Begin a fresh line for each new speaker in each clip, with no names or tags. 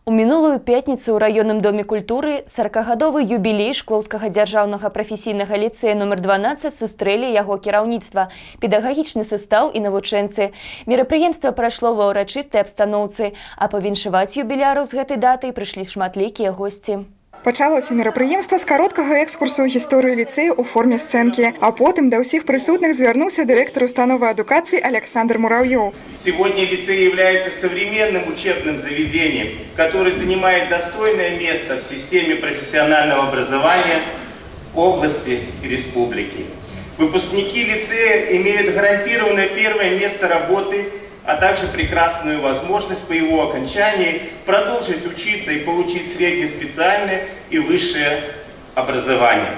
У мінулую пятніцу ў раённым доме культуры 40-гадовы юбілей Шклоўскага дзяржаўнага прафесійнага ліцэя номер 12 сустрэлі яго кіраўніцтва, педагагічны састаў і навучэнцы. Мерапрыемства прайшло ва ўрачыстай абстаноўцы, а павіншаваць юбіляраў з гэтай датай прыйшлі шматлікія госці.
Пачалося мерапрыемства з кароткага экскурсу ў гісторыю ліцэя ў форме сцэнкі, а потым да ўсіх прысутных звярнуўся дырэктар установы адукацыі Александр Муравьёв.
Сегодня лицей является современным учебным заведением, который занимает достойное место в системе профессионального образования области и республики. Выпускники лицея имеют гарантированное первое место работы, а также прекрасную возможность по его окончании продолжить учиться и получить среднеспециальное и высшее образование.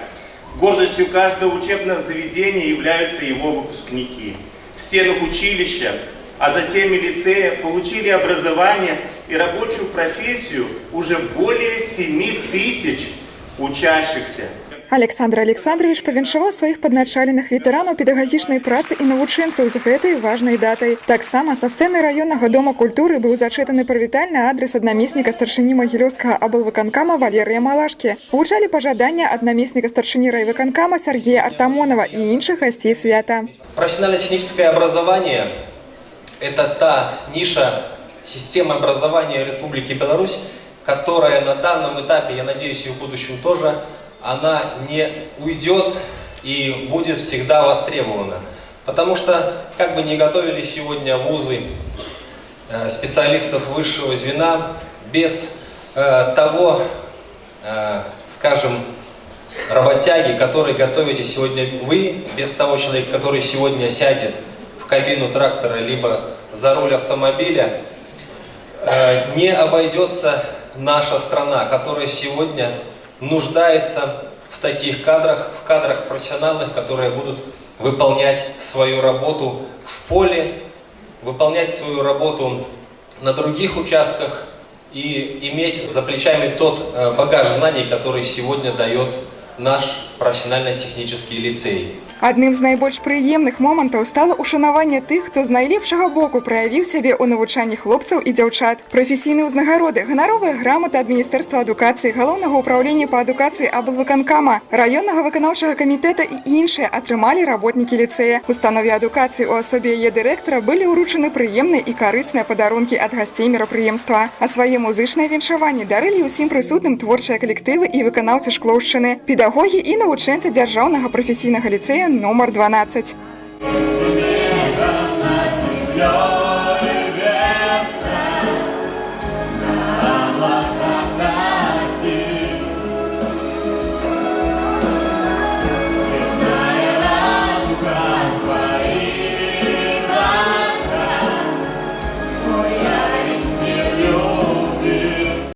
Гордостью каждого учебного заведения являются его выпускники. В стенах училища, а затем и лицея получили образование и рабочую профессию уже более 7000 учащихся.
Александр Александрович павіншаваў сваіх падначаленых ветэранаў педагагічнай працы і навучэнцаў з гэтай важнай датай. Таксама са сцэны раённага дома культуры быў зачытаны прывітальны адрес аднамесніка старшыні Магілёўскага аблвыканкама Валерыя Малашкі. Гучалі пажадання ад намесніка старшыні райвыканкама Сергея Артамонова і іншых гасцей свята.
Профессионально-техническое образование – это та ниша системы образования Республики Беларусь, которая на данном этапе, я надеюсь, и в будущем тоже, она не уйдет и будет всегда востребована. Потому что, как бы ни готовили сегодня вузы специалистов высшего звена, без того, скажем, работяги, который готовите сегодня вы, без того человека, который сегодня сядет в кабину трактора либо за руль автомобиля, не обойдется наша страна, которая сегодня нуждается в таких кадрах, в кадрах профессиональных, которые будут выполнять свою работу в поле, выполнять свою работу на других участках и иметь за плечами тот багаж знаний, который сегодня дает наш профессионально-технический лицей.
Адным з найбольш прыемных момантаў стала ушанаванне тых, хто з найлепшага боку праявіў сябе ў навучанні хлопцаў і дзяўчат. Прафесійныя ўзнагароды, ганаровыя граматы ад Міністэрства адукацыі, Галоўнага ўпраўлення па адукацыі аблвыканкама, раённага выканаўчага камітэта і іншыя атрымалі работнікі ліцэя. Установе адукацыі ў асобе яе дырэктара былі ўручаны прыемныя і карысныя падарункі ад гасцей мерапрыемства. А свае музычныя віншаванні дарылі ўсім прысутным творчыя калектывы і выканаўцы Шклоўшчыны, педагогі і навучэнцы дзяржаўнага прафесійнага ліцэя номер 12.